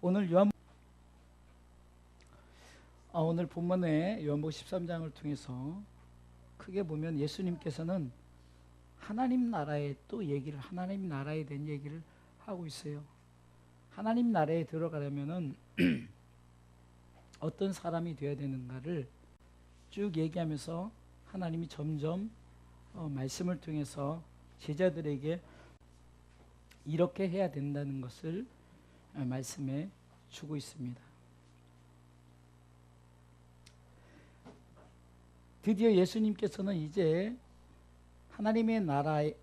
오늘 오늘 본문의 요한복음 13장을 통해서 크게 보면 예수님께서는 하나님 나라에 하나님 나라에 대한 얘기를 하고 있어요. 하나님 나라에 들어가려면은 어떤 사람이 되어야 되는가를 쭉 얘기하면서 하나님이 점점 말씀을 통해서 제자들에게 이렇게 해야 된다는 것을 말씀해 주고 있습니다. 드디어 예수님께서는 이제 하나님의 나라에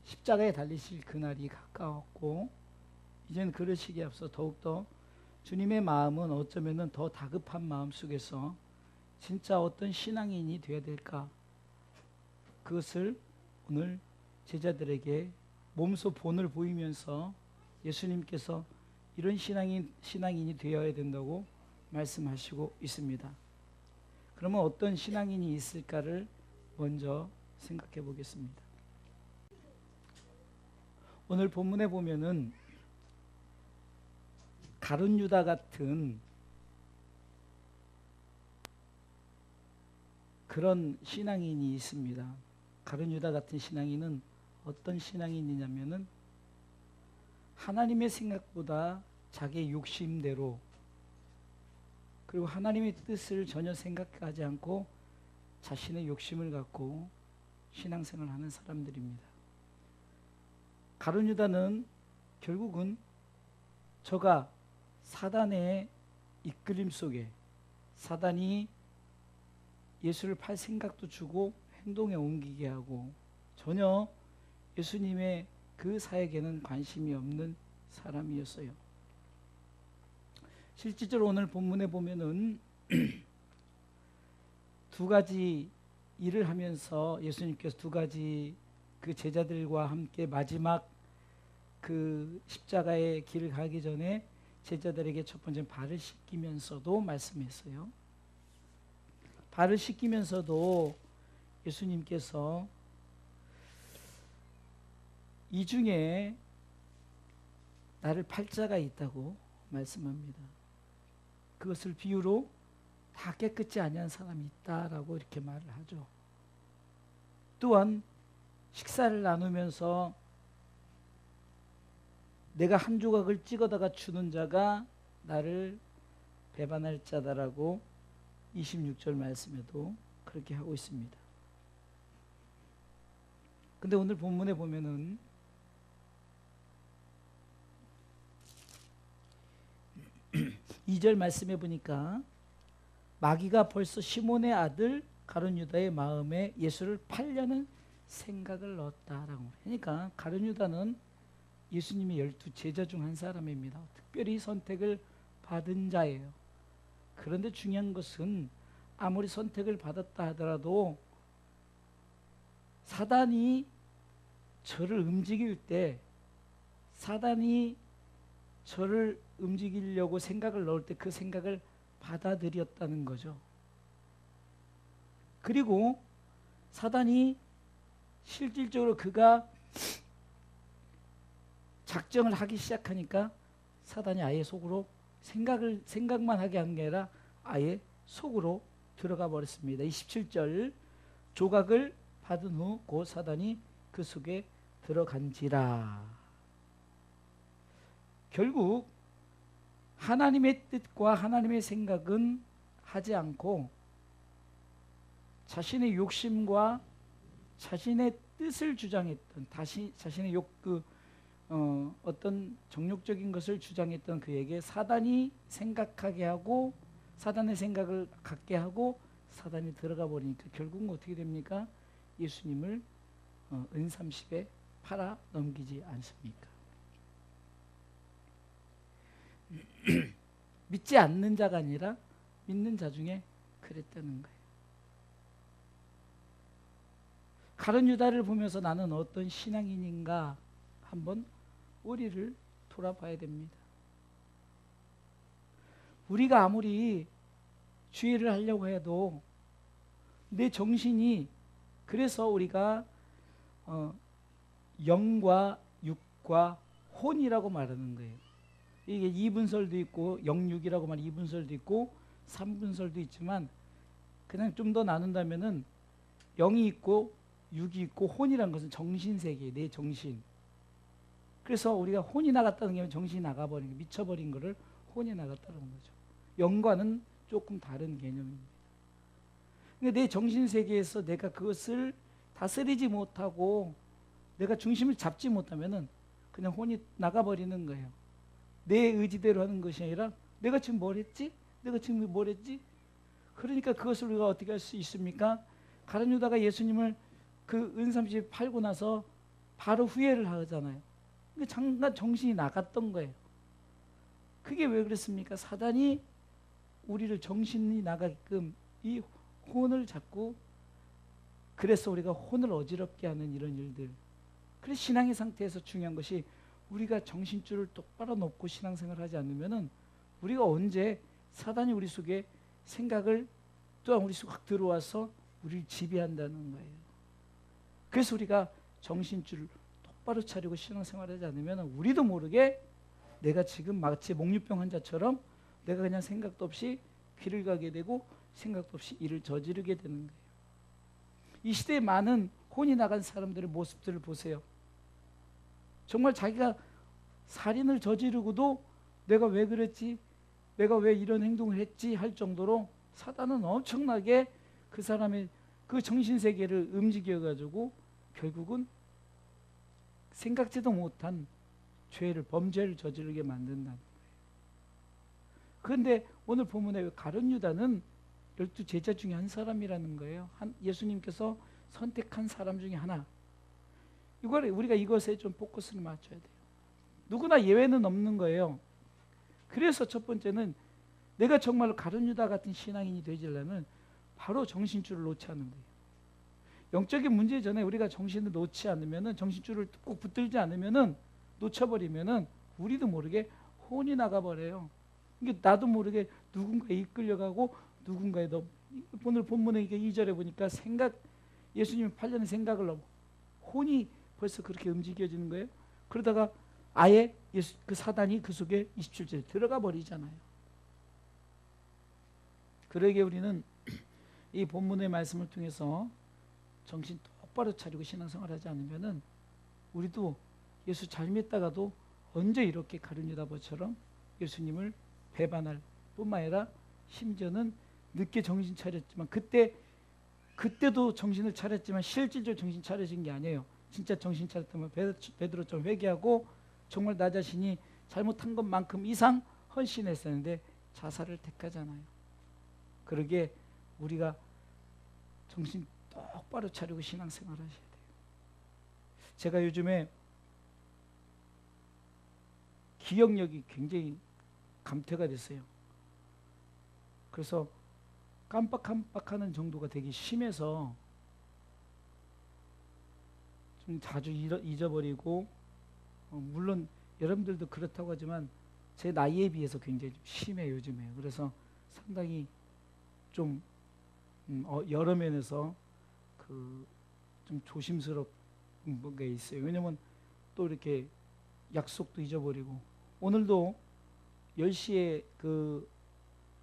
십자가에 달리실 그날이 가까웠고, 이제는 그러시기에 앞서 더욱더 주님의 마음은 어쩌면 더 다급한 마음 속에서 진짜 어떤 신앙인이 되어야 될까, 그것을 오늘 제자들에게 몸소 본을 보이면서 예수님께서 이런 신앙인이 되어야 된다고 말씀하시고 있습니다. 그러면 어떤 신앙인이 있을까를 먼저 생각해 보겠습니다. 오늘 본문에 보면은 가룟 유다 같은 그런 신앙인이 있습니다. 가룟 유다 같은 신앙인은 어떤 신앙인이냐면은 하나님의 생각보다 자기의 욕심대로, 그리고 하나님의 뜻을 전혀 생각하지 않고 자신의 욕심을 갖고 신앙생활을 하는 사람들입니다. 가룟 유다는 결국은 저가 사단의 이끌림 속에, 사단이 예수를 팔 생각도 주고 행동에 옮기게 하고 전혀 예수님의 그 사역에는 관심이 없는 사람이었어요. 실질적으로 오늘 본문에 보면은 두 가지 일을 하면서 예수님께서 두 가지 그 제자들과 함께 마지막 그 십자가의 길을 가기 전에 제자들에게 첫 번째 발을 씻기면서도 말씀했어요. 발을 씻기면서도 예수님께서 이 중에 나를 팔 자가 있다고 말씀합니다. 그것을 비유로 다 깨끗이 아니한 사람이 있다라고 이렇게 말을 하죠. 또한 식사를 나누면서 내가 한 조각을 찍어다가 주는 자가 나를 배반할 자다라고 26절 말씀에도 그렇게 하고 있습니다. 근데 오늘 본문에 보면은 2절 말씀해 보니까 마귀가 벌써 시몬의 아들 가룟 유다의 마음에 예수를 팔려는 생각을 넣었다라고. 그러니까 가룟 유다는 예수님의 12 제자 중 한 사람입니다. 특별히 선택을 받은 자예요. 그런데 중요한 것은 아무리 선택을 받았다 하더라도 사단이 저를 움직일 때, 사단이 저를 움직이려고 생각을 넣을 때 그 생각을 받아들였다는 거죠. 그리고 사단이 실질적으로 그가 작정을 하기 시작하니까 사단이 아예 속으로 생각만 하게 한 게 아니라 아예 속으로 들어가 버렸습니다. 27절 조각을 받은 후 곧 사단이 그 속에 들어간지라. 결국 하나님의 뜻과 하나님의 생각은 하지 않고 자신의 욕심과 자신의 뜻을 주장했던, 자신의 어떤 정욕적인 것을 주장했던 그에게 사단이 생각하게 하고 사단의 생각을 갖게 하고 사단이 들어가 버리니까 결국은 어떻게 됩니까? 예수님을 은삼십에 팔아 넘기지 않습니까? 믿지 않는 자가 아니라 믿는 자 중에 그랬다는 거예요. 가룟 유다를 보면서 나는 어떤 신앙인인가 한번 우리를 돌아봐야 됩니다. 우리가 아무리 주의를 하려고 해도 내 정신이, 그래서 우리가 영과 육과 혼이라고 말하는 거예요. 이게 이분설도 있고 영육이라고 말하는 이분설도 있고 삼분설도 있지만 그냥 좀 더 나눈다면은 영이 있고 육이 있고 혼이라는 것은 정신세계, 내 정신. 그래서 우리가 혼이 나갔다는 게 정신이 나가버린 거, 미쳐버린 거를 혼이 나갔다는 거죠. 영과는 조금 다른 개념입니다. 그러니까 내 정신세계에서 내가 그것을 다스리지 못하고 내가 중심을 잡지 못하면은 그냥 혼이 나가버리는 거예요. 내 의지대로 하는 것이 아니라 내가 지금 뭘 했지? 내가 지금 뭘 했지? 그러니까 그것을 우리가 어떻게 할 수 있습니까? 가룟 유다가 예수님을 그 은삼집 팔고 나서 바로 후회를 하잖아요. 그러니까 잠깐 정신이 나갔던 거예요. 그게 왜 그랬습니까? 사단이 우리를 정신이 나가게끔 이 혼을 잡고, 그래서 우리가 혼을 어지럽게 하는 이런 일들. 그래서 신앙의 상태에서 중요한 것이 우리가 정신줄을 똑바로 놓고 신앙생활을 하지 않으면은 우리가 언제 사단이 우리 속에 생각을 또한 우리 속에 확 들어와서 우리를 지배한다는 거예요. 그래서 우리가 정신줄을 똑바로 차리고 신앙생활을 하지 않으면 우리도 모르게 내가 지금 마치 목류병 환자처럼 내가 그냥 생각도 없이 길을 가게 되고 생각도 없이 일을 저지르게 되는 거예요. 이 시대에 많은 혼이 나간 사람들의 모습들을 보세요. 정말 자기가 살인을 저지르고도 내가 왜 그랬지? 내가 왜 이런 행동을 했지? 할 정도로 사단은 엄청나게 그 사람의 그 정신세계를 움직여가지고 결국은 생각지도 못한 죄를, 범죄를 저지르게 만든다는 거예요. 그런데 오늘 본문에 가룟 유다는 12 제자 중에 한 사람이라는 거예요. 예수님께서 선택한 사람 중에 하나. 우리가 이것에 좀 포커스를 맞춰야 돼요. 누구나 예외는 없는 거예요. 그래서 첫 번째는 내가 정말로 가룟 유다 같은 신앙인이 되지려면 바로 정신줄을 놓지 않는 거예요. 영적인 문제 전에 우리가 정신을 놓지 않으면은, 정신줄을 꼭 붙들지 않으면은, 놓쳐버리면은 우리도 모르게 혼이 나가버려요. 이게 나도 모르게 누군가에 이끌려가고 누군가에 오늘 본문에 2절에 보니까 예수님이 팔려는 생각을 넘어 혼이 벌써 그렇게 움직여지는 거예요. 그러다가 아예 그 사단이 그 속에 27절에 들어가 버리잖아요. 그러기에 우리는 이 본문의 말씀을 통해서 정신 똑바로 차리고 신앙생활 하지 않으면은 우리도 예수 잘 믿다가도 언제 이렇게 가룟 유다처럼 예수님을 배반할 뿐만 아니라 심지어는 늦게 정신 차렸지만 그때도 정신을 차렸지만 실질적으로 정신 차려진 게 아니에요. 진짜 정신 차렸다면 베드로처럼 회개하고 정말 나 자신이 잘못한 것만큼 이상 헌신했었는데 자살을 택하잖아요. 그러기에 우리가 정신 똑바로 차리고 신앙생활 하셔야 돼요. 제가 요즘에 기억력이 굉장히 감퇴가 됐어요. 그래서 깜빡깜빡하는 정도가 되게 심해서 좀 자주 잊어버리고, 물론 여러분들도 그렇다고 하지만 제 나이에 비해서 굉장히 좀 심해요, 요즘에. 그래서 상당히 좀 여러 면에서 좀 조심스럽은 게 있어요. 왜냐면 또 이렇게 약속도 잊어버리고, 오늘도 10시에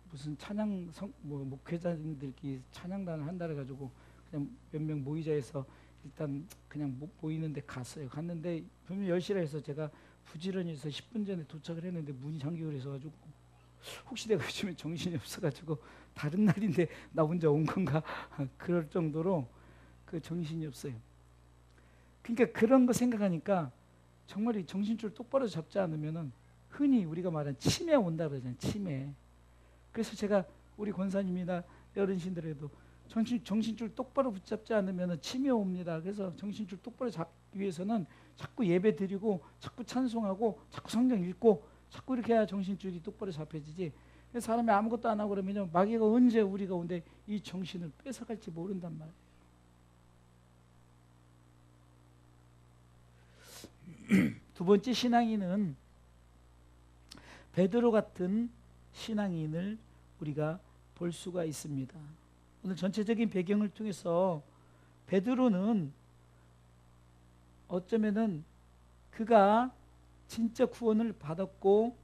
무슨 찬양 목회자님들끼리 찬양단을 한다고 해가지고 그냥 몇 명 모이자 해서 일단 그냥 모이는데 갔는데 분명히 10시라 해서 제가 부지런히 해서 10분 전에 도착을 했는데 문이 잠기고 그래서가지고 혹시 내가 요즘에 정신이 없어가지고 다른 날인데 나 혼자 온 건가 그럴 정도로 정신이 없어요. 그러니까 그런 거 생각하니까 정말 이 정신줄 똑바로 잡지 않으면은 흔히 우리가 말하는 치매 온다 그러잖아요. 치매. 그래서 제가 우리 권사님이나 어르신들에도 정신줄 똑바로 붙잡지 않으면 치매 옵니다. 그래서 정신줄 똑바로 잡기 위해서는 자꾸 예배 드리고 자꾸 찬송하고 자꾸 성경 읽고 자꾸 이렇게 해야 정신줄이 똑바로 잡혀지지. 사람이 아무것도 안 하고 그러면 마귀가 언제 우리 가운데 이 정신을 뺏어갈지 모른단 말이에요. 두 번째 신앙인은 베드로 같은 신앙인을 우리가 볼 수가 있습니다. 오늘 전체적인 배경을 통해서 베드로는 어쩌면은 그가 진짜 구원을 받았고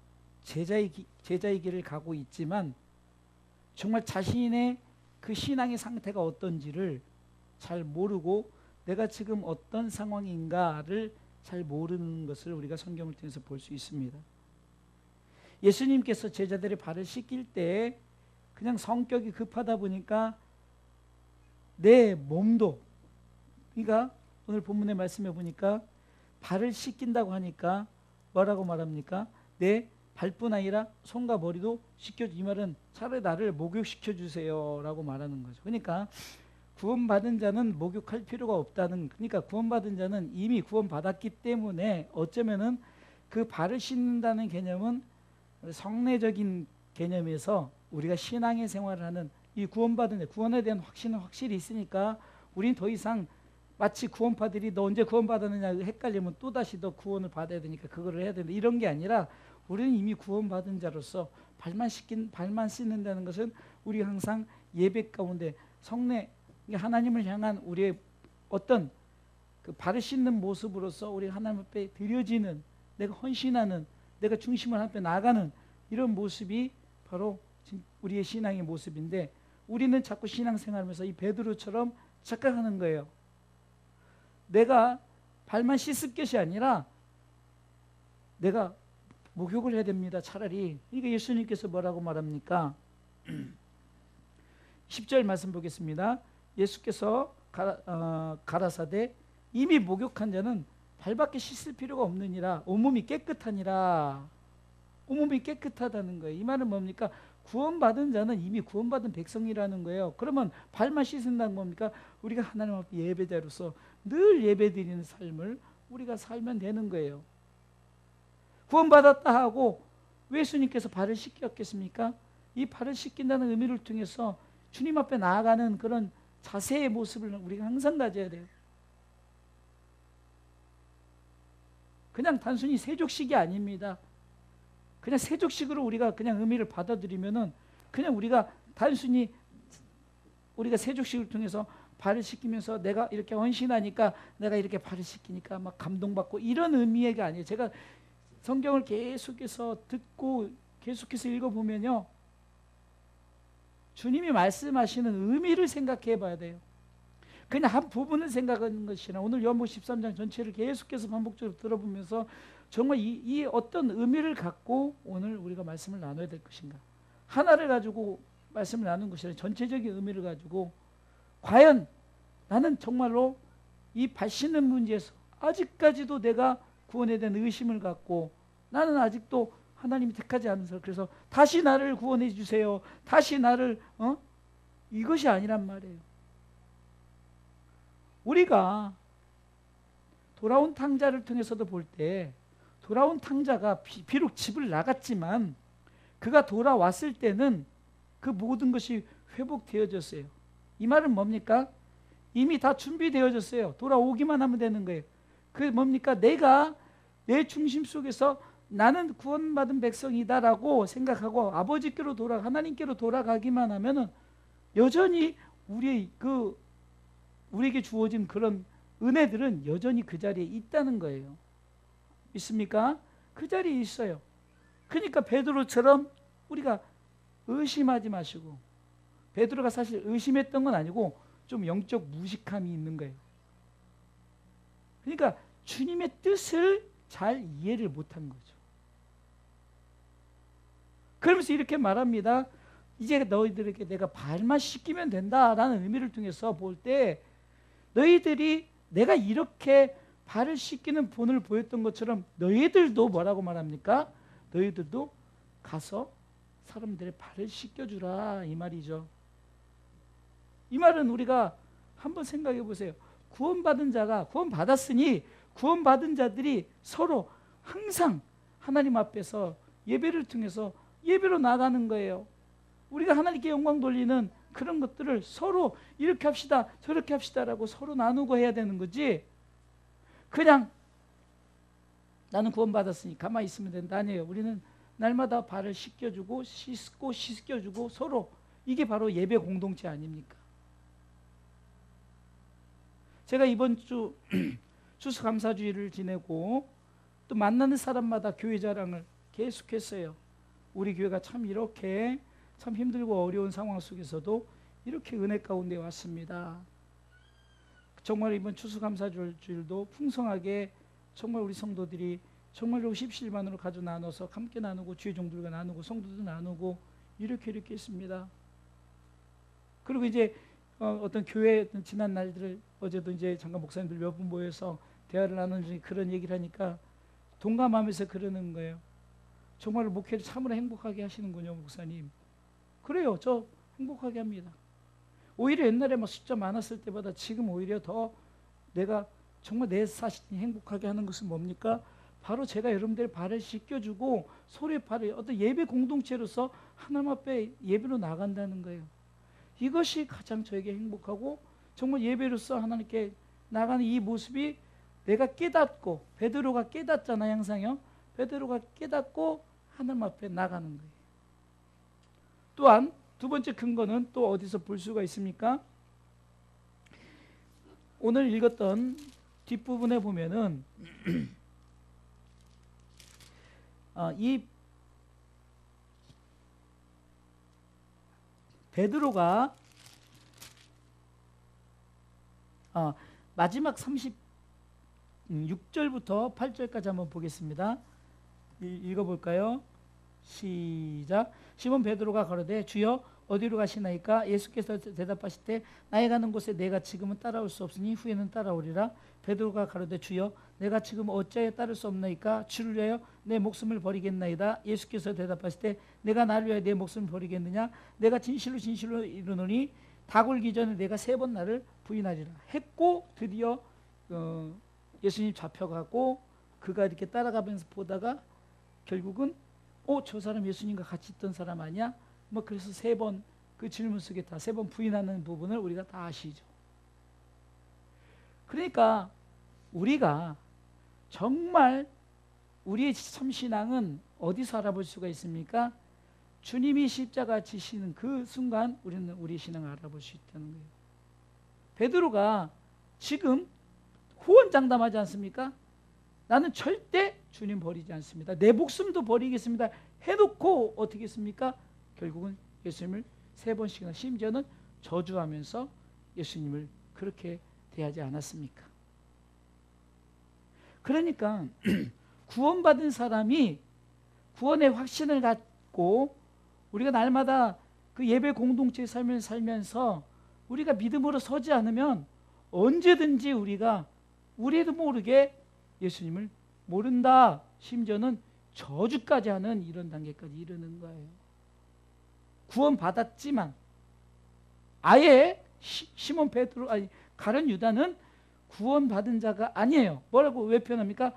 제자의 길을 가고 있지만 정말 자신의 그 신앙의 상태가 어떤지를 잘 모르고 내가 지금 어떤 상황인가를 잘 모르는 것을 우리가 성경을 통해서 볼 수 있습니다. 예수님께서 제자들의 발을 씻길 때 그냥 성격이 급하다 보니까 내 몸도, 그러니까 오늘 본문의 말씀에 보니까 발을 씻긴다고 하니까 뭐라고 말합니까? 내 발뿐 아니라 손과 머리도 씻겨주. 이 말은 차라리 나를 목욕시켜 주세요 라고 말하는 거죠. 그러니까 구원받은 자는 목욕할 필요가 없다는, 그러니까 구원받은 자는 이미 구원받았기 때문에 어쩌면은 그 발을 씻는다는 개념은 성례적인 개념에서 우리가 신앙의 생활을 하는 이 구원받은 자, 구원에 대한 확신은 확실히 있으니까 우린 더 이상 마치 구원파들이 너 언제 구원받았느냐 헷갈리면 또다시 너 구원을 받아야 되니까 그거를 해야 된다 이런 게 아니라 우리는 이미 구원받은 자로서 발만 씻는다는 것은 우리 항상 예배 가운데 성례, 하나님을 향한 우리의 어떤 그 발을 씻는 모습으로서 우리 하나님 앞에 드려지는, 내가 헌신하는, 내가 중심을 앞에 나가는 이런 모습이 바로 우리의 신앙의 모습인데, 우리는 자꾸 신앙생활하면서 이 베드로처럼 착각하는 거예요. 내가 발만 씻을 것이 아니라 내가 목욕을 해야 됩니다. 차라리. 그러니까 예수님께서 뭐라고 말합니까? 10절 말씀 보겠습니다. 예수께서 가라사대 이미 목욕한 자는 발밖에 씻을 필요가 없느니라. 온몸이 깨끗하니라. 온몸이 깨끗하다는 거예요. 이 말은 뭡니까? 구원받은 자는 이미 구원받은 백성이라는 거예요. 그러면 발만 씻는다는 뭡니까? 우리가 하나님 앞에 예배자로서 늘 예배드리는 삶을 우리가 살면 되는 거예요. 구원받았다 하고 왜 예수님께서 발을 씻겼겠습니까? 이 발을 씻긴다는 의미를 통해서 주님 앞에 나아가는 그런 자세의 모습을 우리가 항상 가져야 돼요. 그냥 단순히 세족식이 아닙니다. 그냥 세족식으로 우리가 그냥 의미를 받아들이면은 그냥 우리가 단순히 우리가 세족식을 통해서 발을 씻기면서 내가 이렇게 헌신하니까 내가 이렇게 발을 씻기니까 막 감동받고 이런 의미가 아니에요. 제가 성경을 계속해서 듣고 계속해서 읽어보면요, 주님이 말씀하시는 의미를 생각해 봐야 돼요. 그냥 한 부분을 생각하는 것이 아니라 오늘 요한복음 13장 전체를 계속해서 반복적으로 들어보면서 정말 이 어떤 의미를 갖고 오늘 우리가 말씀을 나눠야 될 것인가, 하나를 가지고 말씀을 나누는 것이 아니라 전체적인 의미를 가지고 과연 나는 정말로 이 발 씻는 문제에서 아직까지도 내가 구원에 대한 의심을 갖고 나는 아직도 하나님이 택하지 않은 사람, 그래서 다시 나를 구원해 주세요, 다시 나를 이것이 아니란 말이에요. 우리가 돌아온 탕자를 통해서도 볼 때 돌아온 탕자가 비록 집을 나갔지만 그가 돌아왔을 때는 그 모든 것이 회복되어졌어요. 이 말은 뭡니까? 이미 다 준비되어졌어요. 돌아오기만 하면 되는 거예요. 그게 뭡니까? 내가 내 중심 속에서 나는 구원받은 백성이다라고 생각하고 아버지께로 하나님께로 돌아가기만 하면은 여전히 우리에게 주어진 그런 은혜들은 여전히 그 자리에 있다는 거예요. 있습니까? 그 자리에 있어요. 그러니까 베드로처럼 우리가 의심하지 마시고, 베드로가 사실 의심했던 건 아니고 좀 영적 무식함이 있는 거예요. 그러니까 주님의 뜻을 잘 이해를 못한 거죠. 그러면서 이렇게 말합니다. 이제 너희들에게 내가 발만 씻기면 된다라는 의미를 통해서 볼 때 너희들이 내가 이렇게 발을 씻기는 본을 보였던 것처럼 너희들도 뭐라고 말합니까? 너희들도 가서 사람들의 발을 씻겨주라 이 말이죠. 이 말은 우리가 한번 생각해 보세요. 구원받은 자가 구원받았으니 구원받은 자들이 서로 항상 하나님 앞에서 예배를 통해서 예배로 나가는 거예요. 우리가 하나님께 영광 돌리는 그런 것들을 서로 이렇게 합시다 저렇게 합시다라고 서로 나누고 해야 되는 거지, 그냥 나는 구원받았으니 가만히 있으면 된다 아니에요. 우리는 날마다 발을 씻겨주고 씻겨주고 서로, 이게 바로 예배 공동체 아닙니까? 제가 이번 주 추수감사주의를 지내고 또 만나는 사람마다 교회 자랑을 계속했어요. 우리 교회가 참 이렇게 참 힘들고 어려운 상황 속에서도 이렇게 은혜 가운데 왔습니다. 정말 이번 추수감사주일도 풍성하게 정말 우리 성도들이 정말로 십실만으로 가져 나눠서 함께 나누고 주의 종들과 나누고 성도들 나누고 이렇게 했습니다. 그리고 이제 어떤 교회 지난 날들을 어제도 이제 잠깐 목사님들 몇 분 모여서 대화를 나누는 중에 그런 얘기를 하니까 동감하면서 그러는 거예요. 정말로 목회를 참으로 행복하게 하시는군요, 목사님. 그래요, 저 행복하게 합니다. 오히려 옛날에 막 숫자 많았을 때보다 지금 오히려 더 내가 정말 내 자신이 행복하게 하는 것은 뭡니까? 바로 제가 여러분들의 발을 씻겨주고 소리의 발을 어떤 예배 공동체로서 하나님 앞에 예배로 나간다는 거예요. 이것이 가장 저에게 행복하고 정말 예배로서 하나님께 나가는 이 모습이 내가 깨닫고 베드로가 깨닫잖아요, 항상요. 베드로가 깨닫고 하나님 앞에 나가는 거예요. 또한 두 번째 근거는 또 어디서 볼 수가 있습니까? 오늘 읽었던 뒷부분에 보면은 이 베드로가 마지막 36절부터 8절까지 한번 보겠습니다. 읽어볼까요? 시작. 시몬 베드로가 가로되 주여 어디로 가시나이까? 예수께서 대답하실 때 나의 가는 곳에 내가 지금은 따라올 수 없으니 후에는 따라오리라. 베드로가 가로되 주여 내가 지금 어찌하여 따를 수 없나이까? 주를 위하여 내 목숨을 버리겠나이다. 예수께서 대답하실 때 내가 나를 위하여 내 목숨을 버리겠느냐? 내가 진실로 이르노니 다 굴기 전에 내가 3번 나를 부인하리라 했고, 드디어 예수님 잡혀가고 그가 이렇게 따라가면서 보다가 결국은 저 사람 예수님과 같이 있던 사람 아니야? 뭐 그래서 3번 그 질문 속에 다 3번 부인하는 부분을 우리가 다 아시죠. 그러니까 우리가 정말 우리의 참신앙은 어디서 알아볼 수가 있습니까? 주님이 십자가 지시는 그 순간 우리는 우리 신앙을 알아볼 수 있다는 거예요. 베드로가 지금 호언장담하지 않습니까? 나는 절대 주님 버리지 않습니다. 내 목숨도 버리겠습니다. 해놓고 어떻게 했습니까? 결국은 예수님을 3번씩이나 심지어는 저주하면서 예수님을 그렇게 대하지 않았습니까? 그러니까 구원받은 사람이 구원의 확신을 갖고 우리가 날마다 그 예배 공동체에 살면서 우리가 믿음으로 서지 않으면 언제든지 우리도 모르게 예수님을 모른다, 심지어는 저주까지 하는 이런 단계까지 이르는 거예요. 구원받았지만 아예 시몬 베드로 가룟 유다는 구원받은 자가 아니에요. 뭐라고 왜 표현합니까?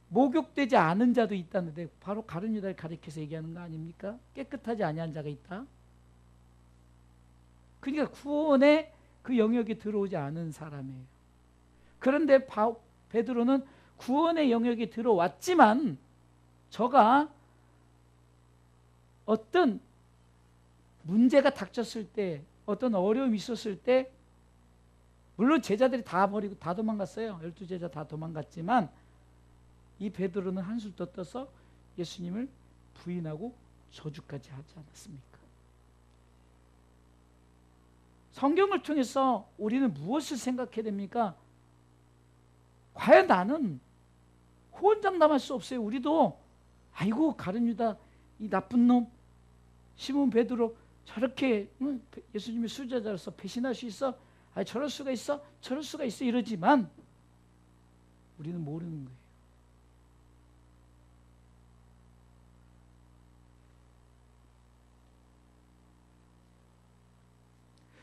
목욕되지 않은 자도 있다는데 바로 가룟 유다를 가리켜서 얘기하는 거 아닙니까? 깨끗하지 아니한 자가 있다. 그러니까 구원의 그 영역에 들어오지 않은 사람이에요. 그런데 베드로는 구원의 영역에 들어왔지만 저가 어떤 문제가 닥쳤을 때, 어떤 어려움이 있었을 때, 물론 제자들이 다 버리고 다 도망갔어요. 12제자 다 도망갔지만 이 베드로는 한술 더 떠서 예수님을 부인하고 저주까지 하지 않았습니까? 성경을 통해서 우리는 무엇을 생각해야 됩니까? 과연 나는 호언장담할 수 없어요. 우리도 아이고 가룟 유다 이 나쁜 놈 시몬 베드로 저렇게 예수님의 수제자로서 배신할 수 있어? 저럴 수가 있어? 저럴 수가 있어? 이러지만 우리는 모르는 거예요.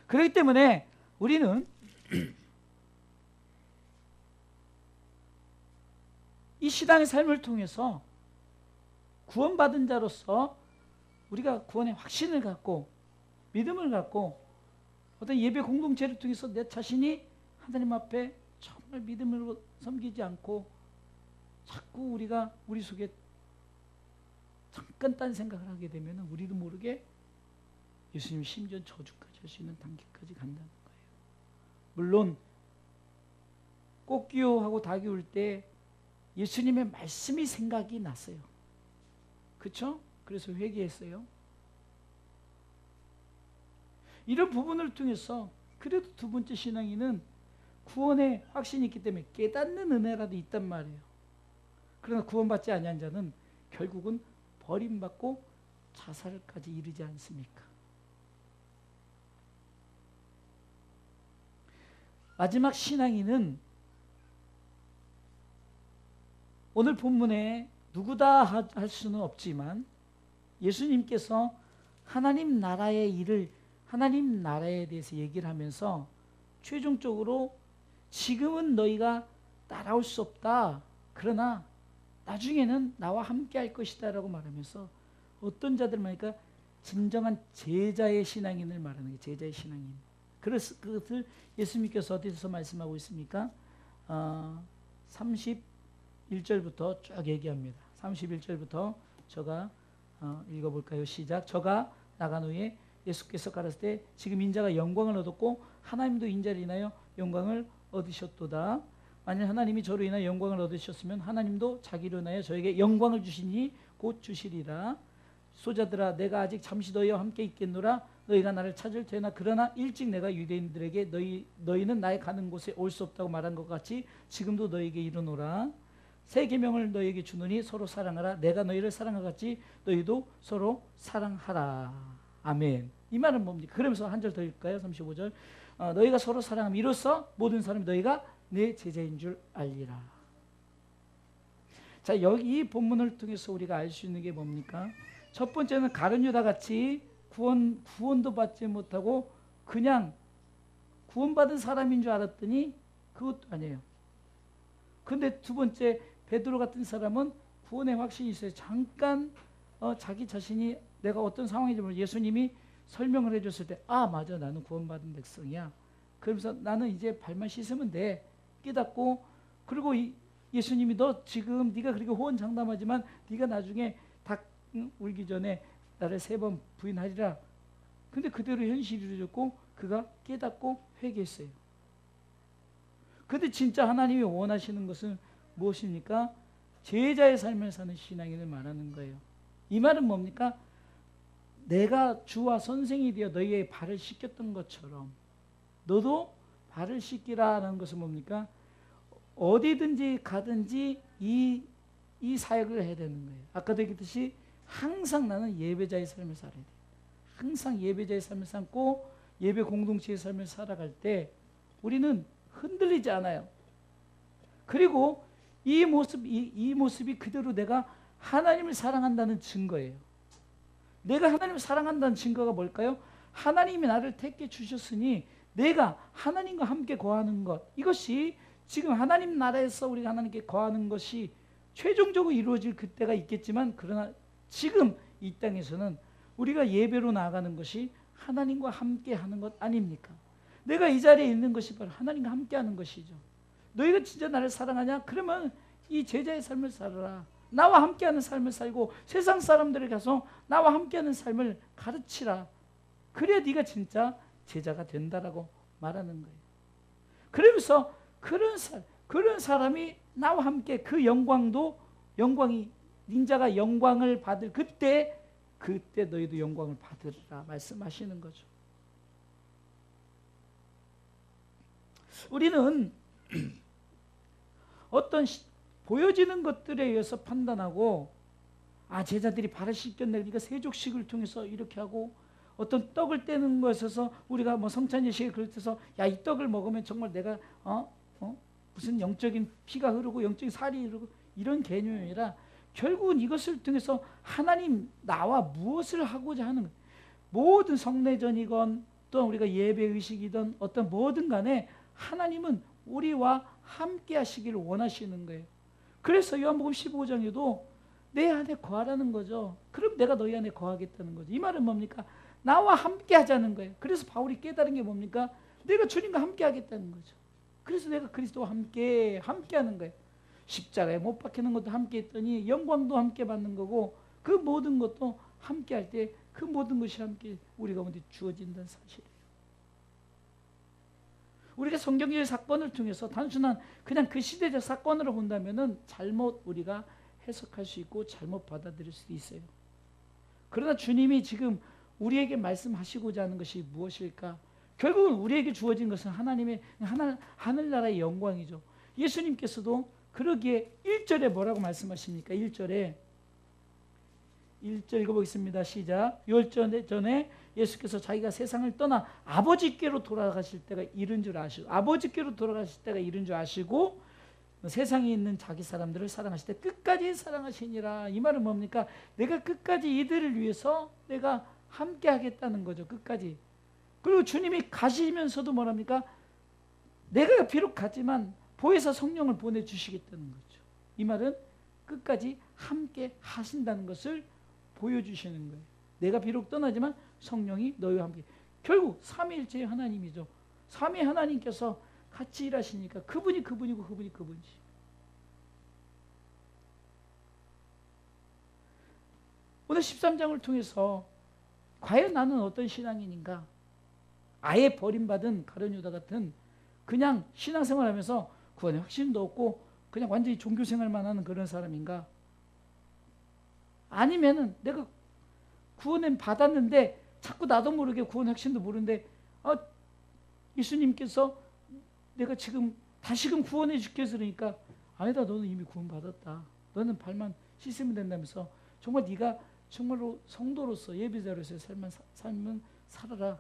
그렇기 때문에 우리는 이 신앙의 삶을 통해서 구원받은 자로서 우리가 구원의 확신을 갖고 믿음을 갖고 어떤 예배 공동체를 통해서 내 자신이 하나님 앞에 정말 믿음으로 섬기지 않고 자꾸 우리가 우리 속에 잠깐 딴 생각을 하게 되면 우리도 모르게 예수님 심지어 저주까지 할 수 있는 단계까지 간다는 거예요. 물론 꽃기호하고 닭이 울 때 예수님의 말씀이 생각이 났어요. 그렇죠? 그래서 회개했어요. 이런 부분을 통해서 그래도 두 번째 신앙인은 구원의 확신이 있기 때문에 깨닫는 은혜라도 있단 말이에요. 그러나 구원받지 아니한 자는 결국은 버림받고 자살까지 이르지 않습니까? 마지막 신앙인은 오늘 본문에 누구다 할 수는 없지만 예수님께서 하나님 나라의 일을, 하나님 나라에 대해서 얘기를 하면서 최종적으로 지금은 너희가 따라올 수 없다. 그러나 나중에는 나와 함께 할 것이다 라고 말하면서 어떤 자들 말입니까? 진정한 제자의 신앙인을 말하는 게 제자의 신앙인. 그래서 그것을 예수님께서 어디서 말씀하고 있습니까? 31절부터 쭉 얘기합니다. 31절부터 저가 읽어볼까요? 시작. 저가 나간 후에 예수께서 가라사대 때 지금 인자가 영광을 얻었고 하나님도 인자를 인하여 영광을 얻으셨도다. 만일 하나님이 저로 인하여 영광을 얻으셨으면 하나님도 자기로 인하여 저에게 영광을 주시니 곧 주시리라. 소자들아 내가 아직 잠시 너희와 함께 있겠노라. 너희가 나를 찾을 테나 그러나 일찍 내가 유대인들에게 너희는 나의 가는 곳에 올 수 없다고 말한 것 같이 지금도 너희에게 이르노라. 새 계명을 너희에게 주노니 서로 사랑하라. 내가 너희를 사랑한 것 같이 너희도 서로 사랑하라. 아멘. 이 말은 뭡니까? 그러면서 한 절 더 읽을까요? 35절. 너희가 서로 사랑하면 이로써 모든 사람이 너희가 내 제자인 줄 알리라. 자, 여기 이 본문을 통해서 우리가 알 수 있는 게 뭡니까? 첫 번째는 가룟 유다 같이 구원도 받지 못하고 그냥 구원받은 사람인 줄 알았더니 그것도 아니에요. 근데 두 번째 베드로 같은 사람은 구원의 확신이 있어요. 잠깐 자기 자신이 내가 어떤 상황인지 모르고 예수님이 설명을 해줬을 때 맞아 나는 구원받은 백성이야. 그러면서 나는 이제 발만 씻으면 돼. 깨닫고 그리고 예수님이 너 지금 네가 그렇게 호언장담하지만 네가 나중에 닭 울기 전에 나를 3번 부인하리라. 근데 그대로 현실이 이루어졌고 그가 깨닫고 회개했어요. 근데 진짜 하나님이 원하시는 것은 무엇입니까? 제자의 삶을 사는 신앙인을 말하는 거예요. 이 말은 뭡니까? 내가 주와 선생이 되어 너희의 발을 씻겼던 것처럼 너도 발을 씻기라는 것은 뭡니까? 어디든지 가든지 이 사역을 해야 되는 거예요. 아까도 얘기했듯이 항상 나는 예배자의 삶을 살아야 돼요. 항상 예배자의 삶을 살고 예배 공동체의 삶을 살아갈 때 우리는 흔들리지 않아요. 그리고 이 모습이 그대로 내가 하나님을 사랑한다는 증거예요. 내가 하나님을 사랑한다는 증거가 뭘까요? 하나님이 나를 택해 주셨으니 내가 하나님과 함께 거하는 것, 이것이 지금 하나님 나라에서 우리가 하나님께 거하는 것이 최종적으로 이루어질 그때가 있겠지만 그러나 지금 이 땅에서는 우리가 예배로 나아가는 것이 하나님과 함께 하는 것 아닙니까? 내가 이 자리에 있는 것이 바로 하나님과 함께 하는 것이죠. 너희가 진짜 나를 사랑하냐? 그러면 이 제자의 삶을 살아라. 나와 함께하는 삶을 살고 세상 사람들에 가서 나와 함께하는 삶을 가르치라. 그래야 네가 진짜 제자가 된다라고 말하는 거예요. 그러면서 그런 사람이 나와 함께 그 영광이 닌자가 영광을 받을 그때 너희도 영광을 받으리라 말씀하시는 거죠. 우리는 어떤 보여지는 것들에 의해서 판단하고 제자들이 발을 씻겼네 그러니까 세족식을 통해서 이렇게 하고 어떤 떡을 떼는 것에서 우리가 뭐 성찬 예식에 그럴 때서 이 떡을 먹으면 정말 내가 무슨 영적인 피가 흐르고 영적인 살이 흐르고 이런 개념이 아니라 결국은 이것을 통해서 하나님 나와 무엇을 하고자 하는 모든 성례전이건 또 우리가 예배의식이든 어떤 뭐든 간에 하나님은 우리와 함께 하시기를 원하시는 거예요. 그래서 요한복음 15장에도 내 안에 거하라는 거죠. 그럼 내가 너희 안에 거하겠다는 거죠. 이 말은 뭡니까? 나와 함께 하자는 거예요. 그래서 바울이 깨달은 게 뭡니까? 내가 주님과 함께 하겠다는 거죠. 그래서 내가 그리스도와 함께 하는 거예요. 십자가에 못 박히는 것도 함께 했더니 영광도 함께 받는 거고 그 모든 것도 함께 할 때 그 모든 것이 함께 우리 가운데 주어진다는 사실이에요. 우리가 성경의 사건을 통해서 단순한 그냥 그 시대적 사건으로 본다면은 잘못 우리가 해석할 수 있고 잘못 받아들일 수도 있어요. 그러나 주님이 지금 우리에게 말씀하시고자 하는 것이 무엇일까? 결국은 우리에게 주어진 것은 하나님의 하늘나라의 영광이죠. 예수님께서도 그러기에 1절에 뭐라고 말씀하십니까? 1절 읽어보겠습니다. 시작. 유월절 전에 예수께서 자기가 세상을 떠나 아버지께로 돌아가실 때가 이른 줄 아시고, 아버지께로 돌아가실 때가 이른 줄 아시고 세상에 있는 자기 사람들을 사랑하실 때 끝까지 사랑하시니라. 이 말은 뭡니까? 내가 끝까지 이들을 위해서 내가 함께 하겠다는 거죠. 끝까지. 그리고 주님이 가시면서도 뭐랍니까? 내가 비록 가지만 보혜사 성령을 보내주시겠다는 거죠. 이 말은 끝까지 함께 하신다는 것을 보여주시는 거예요. 내가 비록 떠나지만 성령이 너희와 함께. 결국 삼위일체의 하나님이죠. 삼위 하나님께서 같이 일하시니까 그분이 그분이고 그분이 그분이지. 오늘 13장을 통해서 과연 나는 어떤 신앙인인가? 아예 버림받은 가룟 유다 같은 그냥 신앙생활하면서 구원의 확신도 없고 그냥 완전히 종교생활만 하는 그런 사람인가? 아니면은 내가 구원은 받았는데 자꾸 나도 모르게 구원 확신도 모르는데 예수님께서 내가 지금 다시금 구원해 줄게 해서 그러니까 아니다, 너는 이미 구원 받았다. 너는 발만 씻으면 된다면서 정말 네가 정말로 성도로서 예비자로서의 삶은 살아라.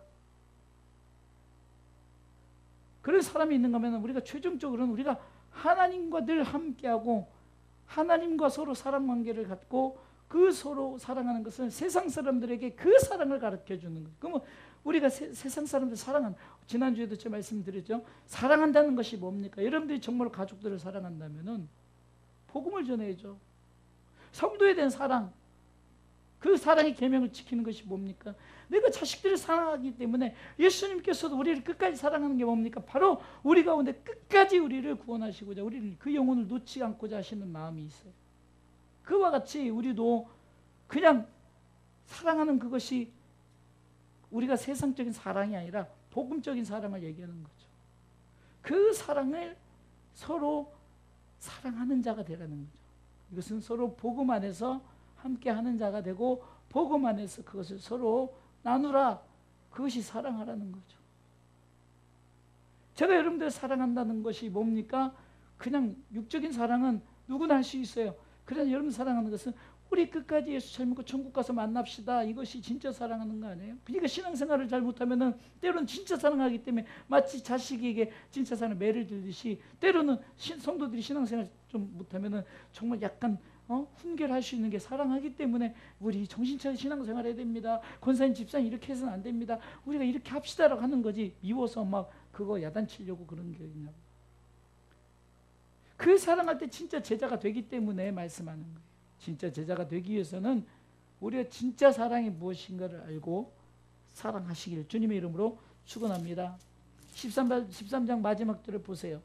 그런 사람이 있는가 하면 우리가 최종적으로는 우리가 하나님과 늘 함께하고 하나님과 서로 사랑 관계를 갖고 그 서로 사랑하는 것은 세상 사람들에게 그 사랑을 가르쳐 주는 거예요. 그러면 우리가 세상 사람들 지난주에도 제가 말씀드렸죠. 사랑한다는 것이 뭡니까? 여러분들이 정말 가족들을 사랑한다면은 복음을 전해야죠. 성도에 대한 사랑, 그 사랑의 계명을 지키는 것이 뭡니까? 내가 자식들을 사랑하기 때문에 예수님께서도 우리를 끝까지 사랑하는 게 뭡니까? 바로 우리 가운데 끝까지 우리를 구원하시고자 우리를 그 영혼을 놓지 않고자 하시는 마음이 있어요. 그와 같이 우리도 그냥 사랑하는 그것이 우리가 세상적인 사랑이 아니라 복음적인 사랑을 얘기하는 거죠. 그 사랑을 서로 사랑하는 자가 되라는 거죠. 이것은 서로 복음 안에서 함께하는 자가 되고 복음 안에서 그것을 서로 나누라. 그것이 사랑하라는 거죠. 제가 여러분들 사랑한다는 것이 뭡니까? 그냥 육적인 사랑은 누구나 할 수 있어요. 그러나 여러분 사랑하는 것은 우리 끝까지 예수 잘 믿고 천국 가서 만납시다. 이것이 진짜 사랑하는 거 아니에요? 그러니까 신앙생활을 잘 못하면은 때로는 진짜 사랑하기 때문에 마치 자식에게 진짜 사랑 매를 들듯이 때로는 성도들이 신앙생활 좀 못하면은 정말 약간 훈계할 수 있는 게 사랑하기 때문에 우리 정신차려 신앙생활 해야 됩니다. 권사님 집사님 이렇게 해서는 안 됩니다. 우리가 이렇게 합시다라고 하는 거지 미워서 막 그거 야단치려고 그런 게 있냐. 그 사랑할 때 진짜 제자가 되기 때문에 말씀하는 거예요. 진짜 제자가 되기 위해서는 우리가 진짜 사랑이 무엇인가를 알고 사랑하시길 주님의 이름으로 축원합니다. 13장 마지막 절을 보세요.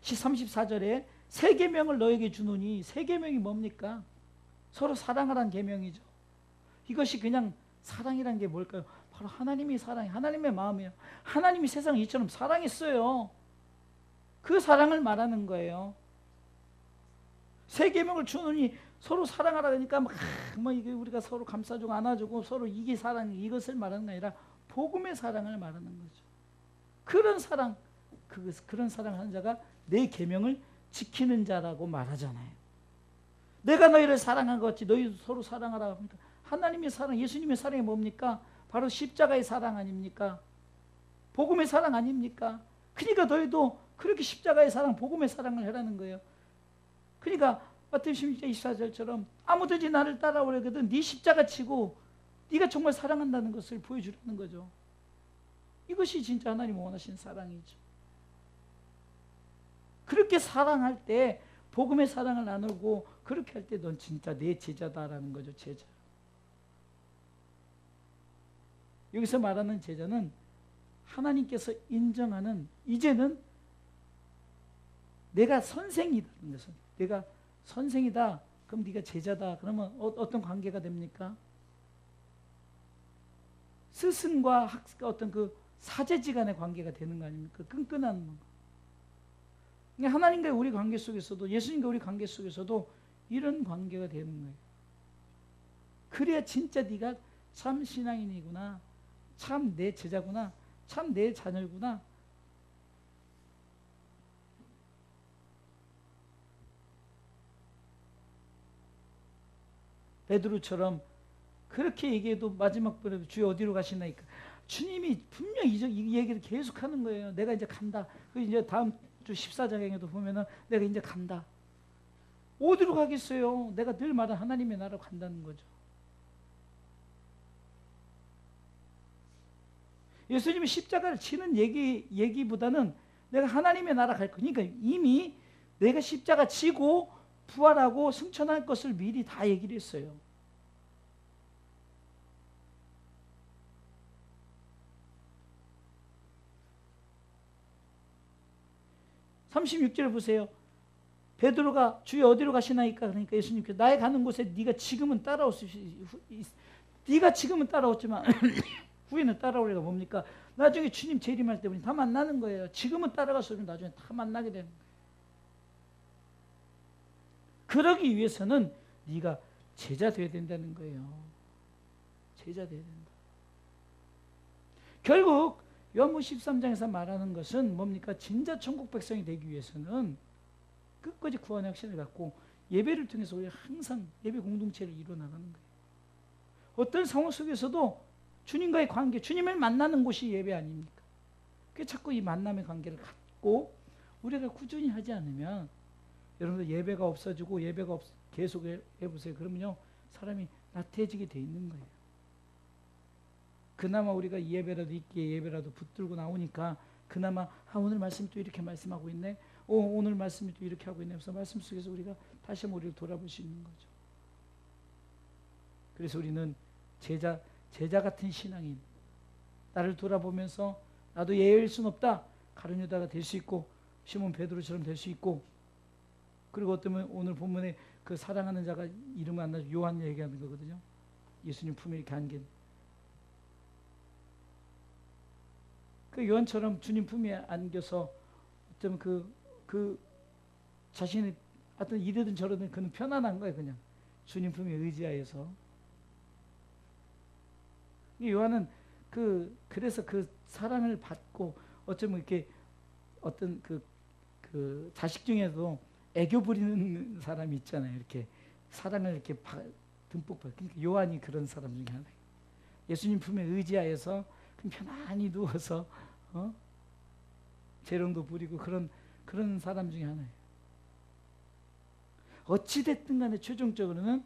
34절에 새 계명을 너에게 주노니, 새 계명이 뭡니까? 서로 사랑하라는 계명이죠. 이것이 그냥 사랑이란 게 뭘까요? 바로 하나님이 사랑이 하나님의 마음이에요. 하나님이 세상을 이처럼 사랑했어요. 그 사랑을 말하는 거예요. 새 계명을 주노니 서로 사랑하라 그러니까 이게 우리가 서로 감싸주고 안아주고 서로 이게 사랑, 이것을 말하는 게 아니라 복음의 사랑을 말하는 거죠. 그런 사랑, 그런 사랑하는 자가 내 계명을 지키는 자라고 말하잖아요. 내가 너희를 사랑한 것 같이 너희도 서로 사랑하라. 그러니까 하나님의 사랑, 예수님의 사랑이 뭡니까? 바로 십자가의 사랑 아닙니까? 복음의 사랑 아닙니까? 그러니까 너희도 그렇게 십자가의 사랑, 복음의 사랑을 하라는 거예요. 그러니까 마태복음 16장 24절처럼 아무든지 나를 따라오려거든 네 십자가 치고 네가 정말 사랑한다는 것을 보여주라는 거죠. 이것이 진짜 하나님 원하시는 사랑이죠. 그렇게 사랑할 때 복음의 사랑을 나누고 그렇게 할 때 넌 진짜 내 제자다라는 거죠. 제자. 여기서 말하는 제자는 하나님께서 인정하는, 이제는 내가 선생이다는 것은, 내가 선생이다 그럼 네가 제자다 그러면 어떤 관계가 됩니까? 스승과 어떤 그 사제지간의 관계가 되는 거 아닙니까? 끈끈한. 그러니까 하나님과의 우리 관계 속에서도, 예수님과 우리 관계 속에서도 이런 관계가 되는 거예요. 그래야 진짜 네가 참 신앙인이구나, 참 내 제자구나, 참 내 자녀구나. 베드로처럼 그렇게 얘기해도 마지막 번에 주여 어디로 가시나이까? 주님이 분명히 이 얘기를 계속하는 거예요. 내가 이제 간다. 그 이제 다음 주 14장에도 보면은 내가 이제 간다. 어디로 가겠어요? 내가 늘 말한 하나님의 나라로 간다는 거죠. 예수님이 십자가를 치는 얘기보다는 내가 하나님의 나라 갈 거니까 이미 내가 십자가 치고 부활하고 승천할 것을 미리 다 얘기를 했어요. (36절) 보세요. 베드로가 주여 어디로 가시나이까? 그러니까 예수님께서 나의 가는 곳에 네가 지금은 따라올 수 네가 지금은 따라왔지만 후에는 따라오리가 뭡니까? 나중에 주님 재림할 때 우리 다 만나는 거예요. 지금은 따라가서 나중에 다 만나게 되는 거예요. 그러기 위해서는 네가 제자 되어야 된다는 거예요. 제자 되어야 된다. 결국 요한복음 13장에서 말하는 것은 뭡니까? 진짜 천국 백성이 되기 위해서는 끝까지 구원의 확신을 갖고 예배를 통해서 우리가 항상 예배 공동체를 이루어나가는 거예요. 어떤 상황 속에서도 주님과의 관계, 주님을 만나는 곳이 예배 아닙니까? 그 자꾸 이 만남의 관계를 갖고 우리가 꾸준히 하지 않으면 여러분들 예배가 없어지고 계속 해보세요. 그러면요 사람이 나태해지게 돼 있는 거예요. 그나마 우리가 예배라도 있기에 예배라도 붙들고 나오니까 그나마 오늘 말씀 또 이렇게 말씀하고 있네. 오늘 말씀이 또 이렇게 하고 있네. 그래서 말씀 속에서 우리가 다시 한번 우리를 돌아볼 수 있는 거죠. 그래서 우리는 제자 같은 신앙인, 나를 돌아보면서 나도 예외일 순 없다. 가룟 유다가 될 수 있고 시몬 베드로처럼 될 수 있고, 그리고 어쩌면 오늘 본문에 그 사랑하는 자가 이름을 안 나죠. 요한 얘기하는 거거든요. 예수님 품에 이렇게 안긴 그 요한처럼 주님 품에 안겨서 어쩌면 그 자신이 어떤 이러든 저러든 그는 편안한 거예요. 그냥 주님 품에 의지하여서. 요한은 그래서 그 사랑을 받고 어쩌면 이렇게 어떤 그 자식 중에도 애교 부리는 사람이 있잖아요. 이렇게 사랑을 이렇게 듬뿍 받고. 그러니까 요한이 그런 사람 중에 하나예요. 예수님 품에 의지하여서 편안히 누워서 재롱도 부리고 그런 사람 중에 하나예요. 어찌 됐든 간에 최종적으로는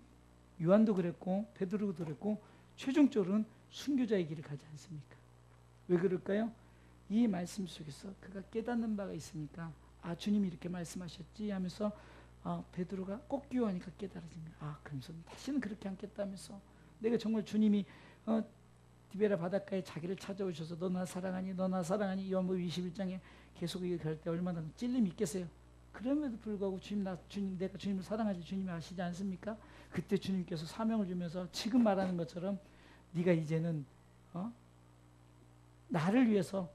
요한도 그랬고 베드로도 그랬고 최종적으로는 순교자의 길을 가지 않습니까? 왜 그럴까요? 이 말씀 속에서 그가 깨닫는 바가 있으니까 주님이 이렇게 말씀하셨지 하면서 베드로가 꼭 기호하니까 깨달아진 거야. 그러면서 다시는 그렇게 않겠다면서 내가 정말 주님이 디베라 바닷가에 자기를 찾아오셔서 너 나 사랑하니 너 나 사랑하니 요한복음 21장에 계속 얘기할 때 얼마나 찔림이 있겠어요. 그럼에도 불구하고 주님 내가 주님을 사랑하지 주님이 아시지 않습니까? 그때 주님께서 사명을 주면서 지금 말하는 것처럼 네가 이제는 나를 위해서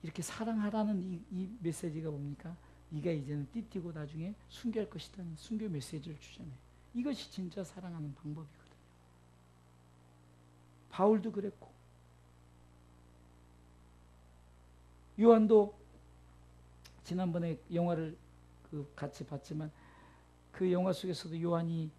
이렇게 사랑하라는 이 메시지가 뭡니까? 네가 이제는 띠띠고 나중에 순교할 것이라는 순교 메시지를 주잖아요. 이것이 진짜 사랑하는 방법이거든요. 바울도 그랬고 요한도 지난번에 영화를 같이 봤지만 그 영화 속에서도 요한이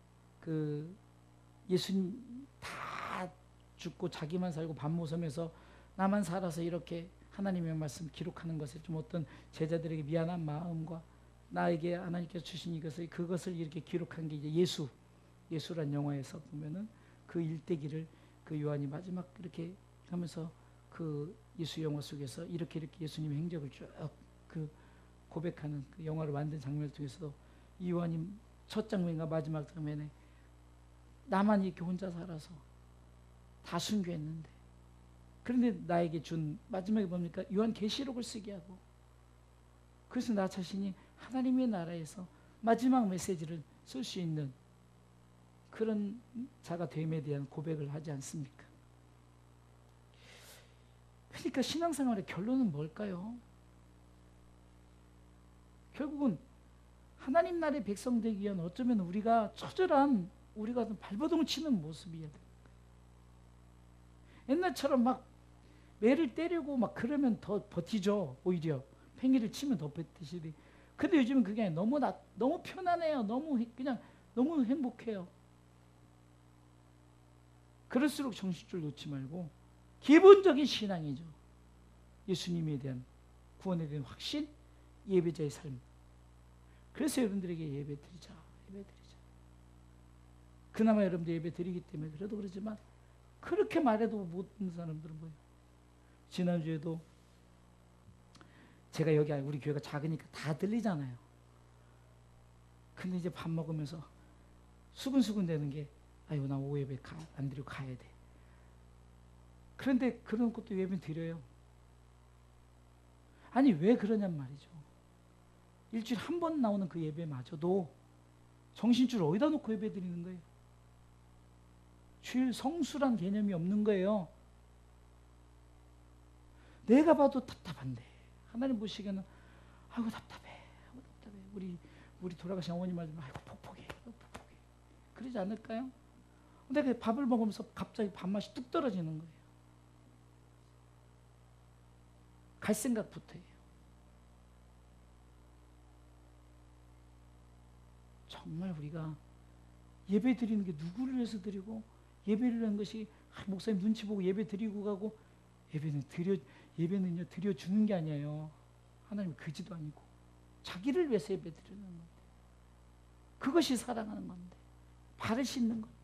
예수님 다 죽고 자기만 살고 밤모섬에서 나만 살아서 이렇게 하나님의 말씀 기록하는 것에 좀 어떤 제자들에게 미안한 마음과 나에게 하나님께서 주신 그것을 이렇게 기록한 게 이제 예수란 영화에서 보면은 그 일대기를 그 요한이 마지막 이렇게 하면서 그 예수 영화 속에서 이렇게 예수님의 행적을 쭉 고백하는 그 영화를 만든 장면을 통해서도 이 요한이 첫 장면과 마지막 장면에 나만 이렇게 혼자 살아서 다 순교했는데 그런데 나에게 준 마지막에 뭡니까? 요한 계시록을 쓰게 하고 그래서 나 자신이 하나님의 나라에서 마지막 메시지를 쓸 수 있는 그런 자가 됨에 대한 고백을 하지 않습니까? 그러니까 신앙생활의 결론은 뭘까요? 결국은 하나님 나라의 백성 되기 위한 어쩌면 우리가 처절한 우리가 발버둥을 치는 모습이야. 옛날처럼 막 매를 때리고 막 그러면 더 버티죠. 오히려 팽이를 치면 더 버티시지. 근데 요즘은 그게 아니라 너무 편안해요. 그냥 너무 행복해요. 그럴수록 정신줄 놓지 말고 기본적인 신앙이죠. 예수님에 대한 구원에 대한 확신, 예배자의 삶. 그래서 여러분들에게 예배드리자. 그나마 여러분들 예배드리기 때문에 그래도 그러지만 그렇게 말해도 못 듣는 사람들은 뭐예요? 지난주에도 제가 여기 우리 교회가 작으니까 다 들리잖아요. 근데 이제 밥 먹으면서 수근수근 되는 게 아유 나 오후 예배 안 드리고 가야 돼. 그런데 그런 것도 예배 드려요. 아니 왜 그러냔 말이죠. 일주일에 한 번 나오는 그 예배마저도 정신줄 어디다 놓고 예배 드리는 거예요. 주일 성수란 개념이 없는 거예요. 내가 봐도 답답한데 하나님 보시기에는 아이고 답답해. 우리 돌아가신 어머니 말 들으면 아이고 폭폭해. 그러지 않을까요? 근데 그 밥을 먹으면서 갑자기 밥맛이 뚝 떨어지는 거예요. 갈 생각부터 해요. 정말 우리가 예배 드리는 게 누구를 위해서 드리고 예배를 하는 것이 목사님 눈치 보고 예배 드리고 가고 예배는요 드려주는 게 아니에요. 하나님 그지도 아니고 자기를 위해서 예배 드리는 건데 그것이 사랑하는 건데 발을 씻는 건데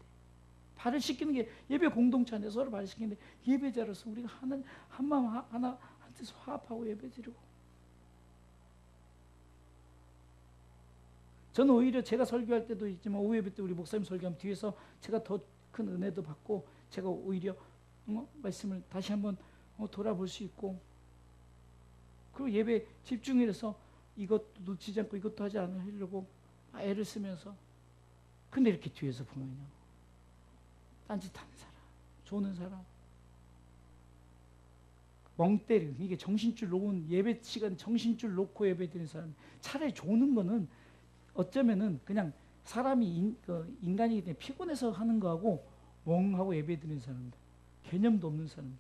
발을 씻기는 게 예배 공동체 안에 서로 발을 씻기는데 예배자로서 우리가 한 마음 하나 한 뜻 화합하고 예배 드리고 저는 오히려 제가 설교할 때도 있지만 오후 예배 때 우리 목사님 설교하면 뒤에서 제가 더 큰 은혜도 받고 제가 오히려 말씀을 다시 한번 돌아볼 수 있고 그리고 예배 집중해서 이것도 놓치지 않고 이것도 하지 않으려고 애를 쓰면서 근데 이렇게 뒤에서 보면요 딴짓하는 사람, 조는 사람 멍 때리는 이게 정신줄 놓은 예배 시간 정신줄 놓고 예배 드리는 사람 차라리 조는 거는 어쩌면은 그냥 사람이 인간이기 때문에 피곤해서 하는 거하고 멍하고 예배 드리는 사람들 개념도 없는 사람들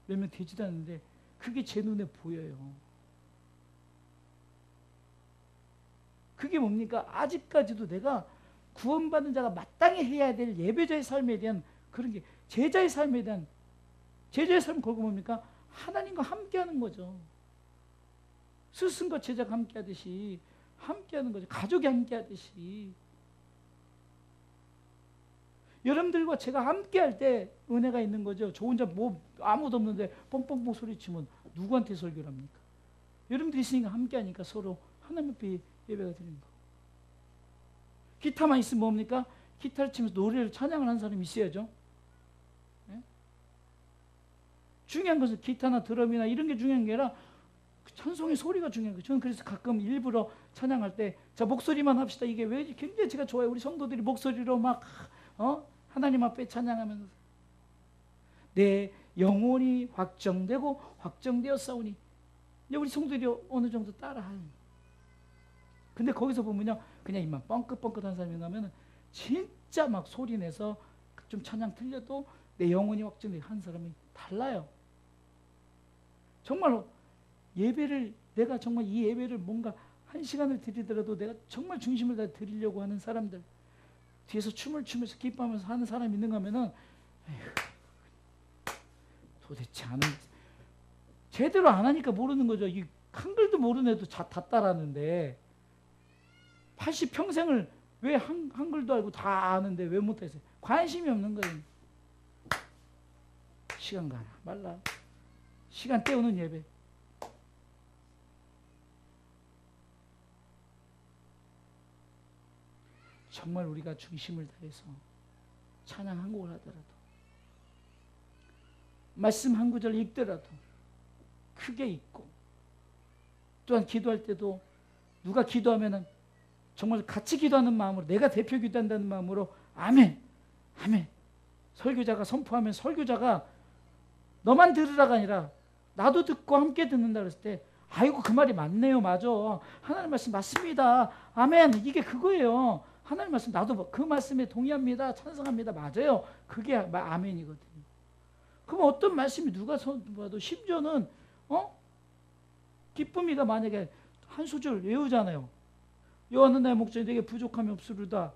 몇 명 되지도 않는데 그게 제 눈에 보여요. 그게 뭡니까? 아직까지도 내가 구원받은 자가 마땅히 해야 될 예배자의 삶에 대한 그런 게 제자의 삶에 대한 제자의 삶 걸고 뭡니까? 하나님과 함께하는 거죠. 스승과 제자가 함께하듯이 함께하는 거죠. 가족이 함께하듯이 여러분들과 제가 함께할 때 은혜가 있는 거죠. 저 혼자 뭐 아무도 없는데 뻥뻥뻥 소리치면 누구한테 설교를 합니까? 여러분들이 있으니까 함께하니까 서로 하나님 앞에 예배가 드리는 거. 기타만 있으면 뭡니까? 기타를 치면서 노래를 찬양을 하는 사람이 있어야죠. 네? 중요한 것은 기타나 드럼이나 이런 게 중요한 게 아니라 찬송의 소리가 중요한 거예요. 저는 그래서 가끔 일부러 찬양할 때 자 목소리만 합시다. 이게 왜 굉장히 제가 좋아요. 우리 성도들이 목소리로 막 하나님 앞에 찬양하면서 내 영혼이 확정되고 확정되었사오니 이제 우리 성도들이 어느 정도 따라하는 근데 거기서 보면요 그냥 입만 뻥긋뻥긋한 사람이 나면은 진짜 막 소리 내서 좀 찬양 틀려도 내 영혼이 확정되고 한 사람이 달라요. 정말로 예배를 내가 정말 이 예배를 뭔가 한 시간을 드리더라도 내가 정말 중심을 다 드리려고 하는 사람들 뒤에서 춤을 추면서 기뻐하면서 하는 사람이 있는가 하면은 도대체 제대로 안 하니까 모르는 거죠. 이 한글도 모르는 애도 다 따라하는데 80평생을 왜 한글도 알고 다 아는데 왜 못했어요? 관심이 없는 거예요. 시간 가라 말라 시간 때우는 예배 정말 우리가 중심을 다해서 찬양 한 곡을 하더라도 말씀 한 구절 읽더라도 크게 읽고 또한 기도할 때도 누가 기도하면은 정말 같이 기도하는 마음으로 내가 대표 기도한다는 마음으로 아멘 아멘 설교자가 선포하면 설교자가 너만 들으라가 아니라 나도 듣고 함께 듣는다 그랬을 때 아이고 그 말이 맞네요. 맞아. 하나님 말씀 맞습니다. 아멘. 이게 그거예요. 하나님 말씀 나도 그 말씀에 동의합니다. 찬성합니다. 맞아요. 그게 아멘이거든요. 그럼 어떤 말씀이 누가 봐도 심지어는 기쁨이가 만약에 한 소절 외우잖아요. 여호와는 나의 목자니 내게 부족함이 없으리다.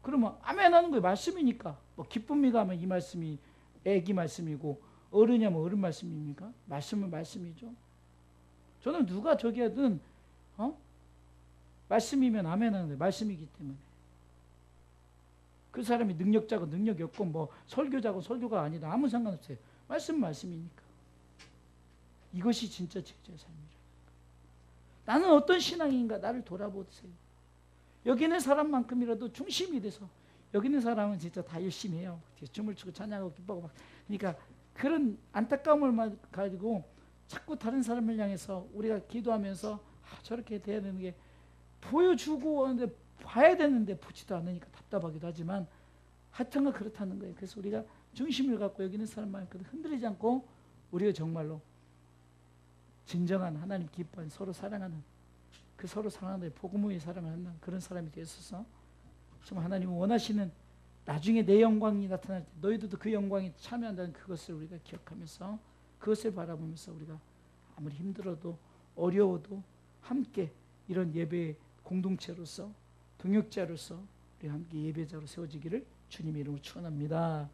그러면 아멘 하는 거예요. 말씀이니까. 뭐 기쁨이가 하면 이 말씀이 애기 말씀이고 어른이 하면 어른 말씀입니까? 말씀은 말씀이죠. 저는 누가 저기 하든 말씀이면 아멘 하는데 말씀이기 때문에 그 사람이 능력자고 능력이 없고 뭐 설교자고 설교가 아니다 아무 상관없어요. 말씀이니까. 이것이 진짜 제자의 삶이라. 나는 어떤 신앙인가 나를 돌아보세요. 여기 있는 사람만큼이라도 중심이 돼서 여기 있는 사람은 진짜 다 열심히 해요. 춤을 추고 찬양하고 기뻐하고 그러니까 그런 안타까움을 가지고 자꾸 다른 사람을 향해서 우리가 기도하면서 저렇게 돼야 되는 게 보여주고 하는데 봐야 되는데 보지도 않으니까 답답하기도 하지만 하여튼가 그렇다는 거예요. 그래서 우리가 중심을 갖고 여기 있는 사람만큼 흔들리지 않고 우리가 정말로 진정한 하나님 기뻐하는 서로 사랑하는 그 서로 사랑하는 복음의 사랑을 하는 그런 사람이 되어서 정말 하나님은 원하시는 나중에 내 영광이 나타날 때 너희들도 그 영광에 참여한다는 그것을 우리가 기억하면서 그것을 바라보면서 우리가 아무리 힘들어도 어려워도 함께 이런 예배의 공동체로서 동역자로서 우리 함께 예배자로 세워지기를 주님의 이름으로 축원합니다.